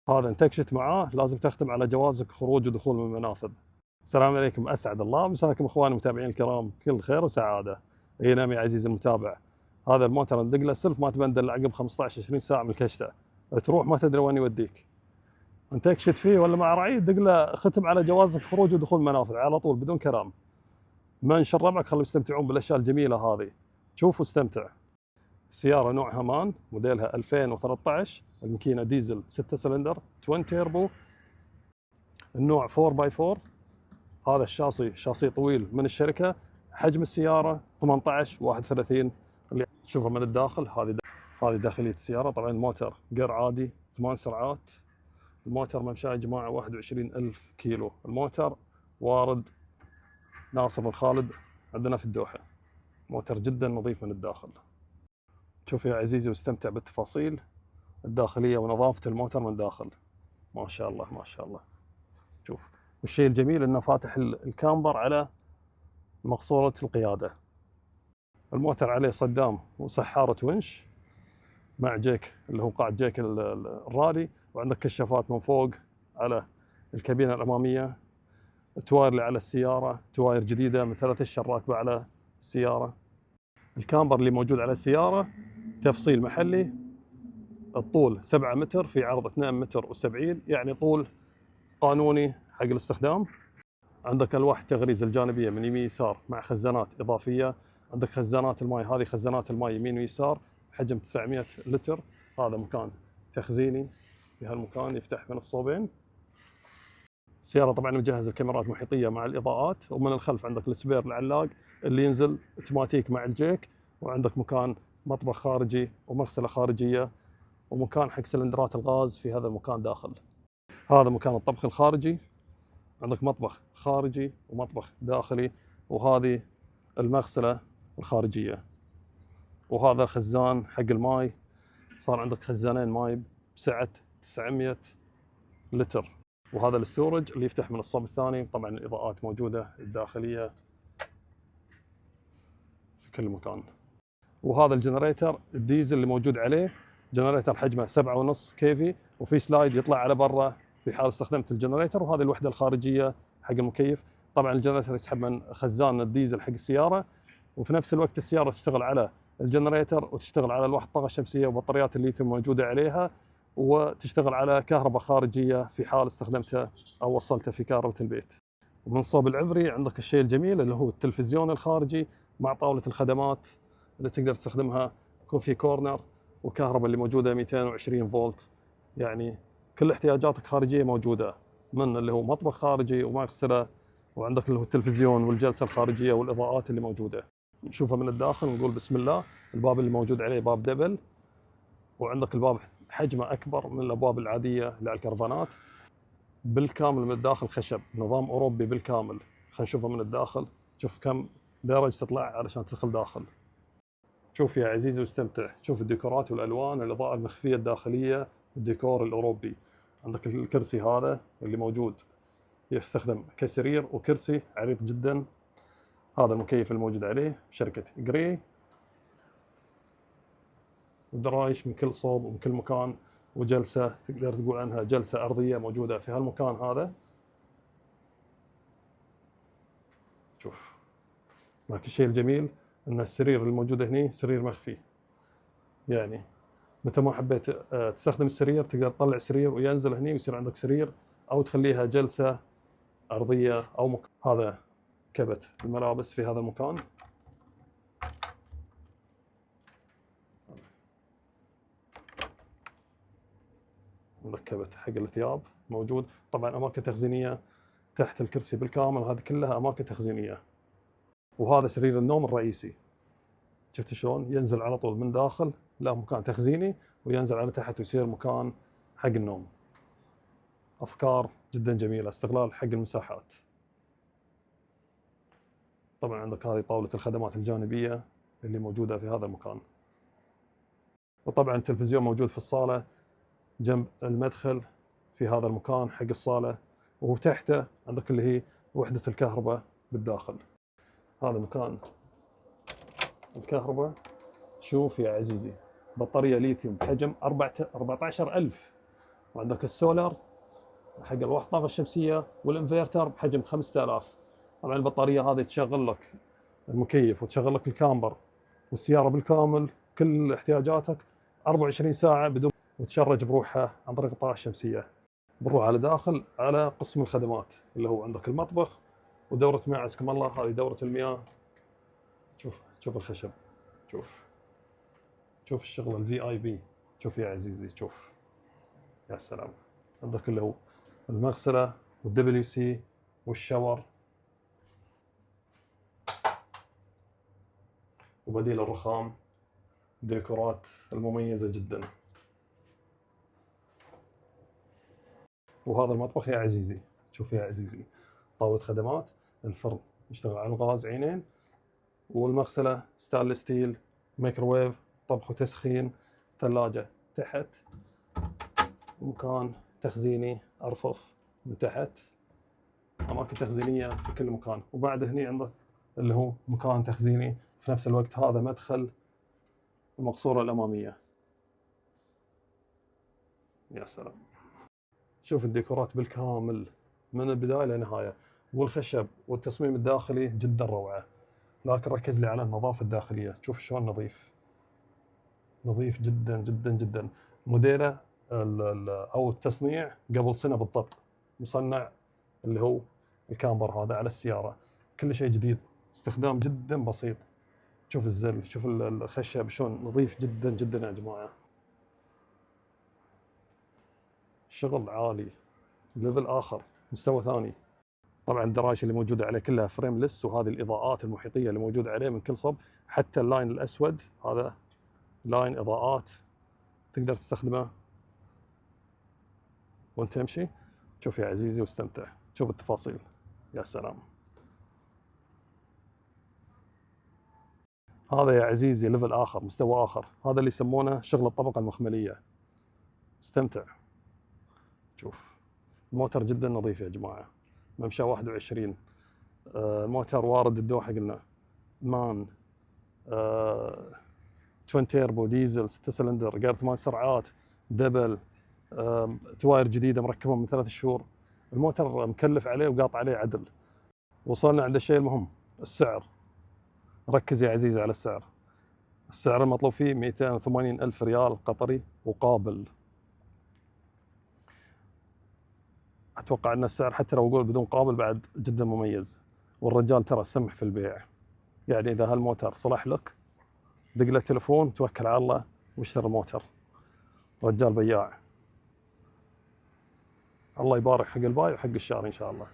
هذا انتكشت معاه لازم تختم على جوازك خروج ودخول من المنافذ. السلام عليكم، اسعد الله مساكم اخواني المتابعين الكرام، كل خير وسعاده. اي نعم يا عزيزي المتابع، هذا الموتر ندق له سلف ما تبندل عقب 15 20 ساعه من الكشته، تروح ما تدري وين يوديك. انت اكشت فيه ولا مع رعيد دق له ختم على جوازك خروج ودخول منافذ على طول بدون كلام. منشر ربعك خلوا يستمتعون بالاشياء الجميله هذه. شوف واستمتع. السياره نوعها مان، موديلها 2013، الماكينه ديزل 6 سلندر توين تيربو، النوع 4x4. هذا الشاصي شاصي طويل من الشركه. حجم السياره 18 31 اللي تشوفه من الداخل. هذه داخليه السياره. طبعا الموتر جير عادي 8 سرعات. الموتر ممشاه يا جماعه 21,000 كيلو. الموتر وارد ناصر بن خالد عندنا في الدوحه. موتر جدا نظيف من الداخل. شوف يا عزيزي واستمتع بالتفاصيل الداخليه ونظافه الموتر من داخل. ما شاء الله ما شاء الله. شوف، والشيء الجميل انه فاتح الكامبر على مقصورة القيادة. الموتر عليه صدام وسحارة ونش مع جيك اللي هو قاعد جيك الرالي، وعندك كشافات من فوق على الكابينة الأمامية. التواير اللي على السيارة تواير جديدة من 3 أشهر راكبة على السيارة. الكامبر اللي موجود على السيارة تفصيل محلي. الطول 7 متر في عرض 2 متر و70، يعني طول قانوني حق الاستخدام. عندك الواح التغريز الجانبيه من يمين يسار مع خزانات اضافيه. عندك خزانات الماء، هذه خزانات الماء يمين ويسار حجم 900 لتر. هذا مكان تخزيني في هالمكان يفتح من الصوبين. السياره طبعا مجهزه بكاميرات محيطيه مع الاضاءات، ومن الخلف عندك السبير العلاق اللي ينزل اوتوماتيك مع الجيك. وعندك مكان مطبخ خارجي ومغسله خارجيه، ومكان حق سلندرات الغاز في هذا المكان داخل. هذا مكان الطبخ الخارجي. عندك مطبخ خارجي ومطبخ داخلي، وهذه المغسلة الخارجية، وهذا الخزان حق الماي. صار عندك خزانين ماي بسعة 900 لتر. وهذا الستورج اللي يفتح من الصوب الثاني. طبعا الإضاءات موجودة الداخلية في كل مكان. وهذا الجنريتر الديزل اللي موجود عليه، جنريتر حجمه 7.5 كيفي، وفي سلايد يطلع على برا في حال استخدمت الجنريتر. وهذه الوحده الخارجيه حق المكيف. طبعا الجنريتر يسحب من خزان الديزل حق السياره، وفي نفس الوقت السياره تشتغل على الجنريتر وتشتغل على الواح الطاقه الشمسيه وبطاريات الليثيوم موجوده عليها، وتشتغل على كهرباء خارجيه في حال استخدمتها او وصلتها في كهرباء البيت. ومن صوب العذري عندك الشيء الجميل اللي هو التلفزيون الخارجي مع طاوله الخدمات اللي تقدر تستخدمها. يكون في كورنر، وكهرباء اللي موجوده 220 فولت، يعني كل احتياجاتك خارجيه موجوده، من اللي هو مطبخ خارجي ومغسله، وعندك اللي هو التلفزيون والجلسه الخارجيه والاضاءات اللي موجوده. نشوفها من الداخل ونقول بسم الله. الباب اللي موجود عليه باب دبل، وعندك الباب حجمه اكبر من الابواب العاديه اللي على الكرفانات. بالكامل من الداخل خشب، نظام اوروبي بالكامل. خلينا نشوفه من الداخل. شوف كم درج تطلع علشان تدخل داخل. شوف يا عزيزي واستمتع. شوف الديكورات والالوان، الاضاءه المخفيه الداخليه، الديكور الاوروبي. عندك الكرسي هذا اللي موجود يستخدم كسرير وكرسي عريض جدا. هذا المكيف الموجود عليه شركه جري. ودرايش من كل صوب ومن كل مكان، وجلسه تقدر تقول عنها جلسه ارضيه موجوده في هالمكان هذا. شوف، لكن الشيء الجميل ان السرير الموجود هنا سرير مخفي، يعني متى ما حبيت تستخدم السرير تقدر تطلع السرير وينزل هني ويصير عندك سرير، او تخليها جلسه ارضيه او هذا كبت الملابس في هذا المكان. عندك كبت حق الثياب موجود. طبعا اماكن تخزينيه تحت الكرسي بالكامل، هذه كلها اماكن تخزينيه. وهذا سرير النوم الرئيسي. شفت شلون ينزل على طول من داخل له مكان تخزيني، وينزل على تحت ويصير مكان حق النوم. افكار جدا جميله، استغلال حق المساحات. طبعا عندك هذه طاوله الخدمات الجانبيه اللي موجوده في هذا المكان. وطبعا التلفزيون موجود في الصاله جنب المدخل في هذا المكان حق الصاله، وتحته عندك اللي هي وحده الكهرباء بالداخل. هذا مكان الكهرباء. شوف يا عزيزي، بطاريه ليثيوم بحجم 14,000. وعندك السولار حق الواح الطاقة الشمسية، والانفرتر بحجم 5000. طبعا البطارية هذه تشغل لك المكيف وتشغل لك الكامبر والسيارة بالكامل، كل احتياجاتك 24 ساعة بدون، وتشرج بروحها عن طريق الطاقة الشمسية. بنروح على داخل على قسم الخدمات اللي هو عندك المطبخ ودورة مياه، عزكم الله هذه دورة المياه. شوف الخشب، شوف الشغل الفي اي بي. شوف يا عزيزي، شوف يا سلام. عندك اللي هو المغسلة والدبليو سي والشاور وبديل الرخام، ديكورات المميزة جدا. وهذا المطبخ يا عزيزي، شوف يا عزيزي، طاولة خدمات، الفرن يشتغل على الغاز عينين، والمغسلة ستانلس ستيل، ميكروويف طبخ وتسخين، ثلاجة تحت، مكان تخزيني أرفف من تحت، أماكن تخزينية في كل مكان. وبعد هني عندك اللي هو مكان تخزيني في نفس الوقت، هذا مدخل المقصورة الأمامية. يا سلام، شوف الديكورات بالكامل من البداية للنهاية، والخشب والتصميم الداخلي جدا روعة. لكن ركز لي على النظافة الداخلية، شوف شلون نظيف جدا جدا جدا. موديله او التصنيع قبل سنة بالضبط مصنع، اللي هو الكامبر هذا على السيارة، كل شيء جديد، استخدام جدا بسيط. شوف الزل، شوف الخشب شلون نظيف جدا جدا يا جماعة. شغل عالي، ليفل آخر، مستوى ثاني. طبعا الدرايش اللي موجودة عليه كلها فريملس، وهذه الإضاءات المحيطية اللي موجودة عليه من كل صوب، حتى اللاين الأسود هذا لاين إضاءات تقدر تستخدمه وانت تمشي. شوف يا عزيزي واستمتع، شوف التفاصيل، يا سلام. هذا يا عزيزي ليفل آخر، مستوى آخر، هذا اللي يسمونه شغل الطبقة المخملية. استمتع. شوف الموتر جدا نظيف يا جماعة، ممشى 21، موتر وارد الدوحة قلنا، مان، توين تيربو ديزل 6 سلندر، غير 8 سرعات، دبل، تواير جديدة مركبة من 3 شهور. الموتر مكلف عليه وقاط عليه عدل. وصلنا عند الشيء المهم، السعر. ركز يا عزيزي على السعر. السعر المطلوب فيه 280 ألف ريال قطري وقابل. أتوقع أن السعر حتى لو أقول بدون قابل بعد جدا مميز. والرجال ترى سمح في البيع، يعني إذا هالموتر صلح لك دق له تليفون، توكل على الله واشتري الموتر. رجال بياع. الله يبارك حق الباي وحق الشاري إن شاء الله.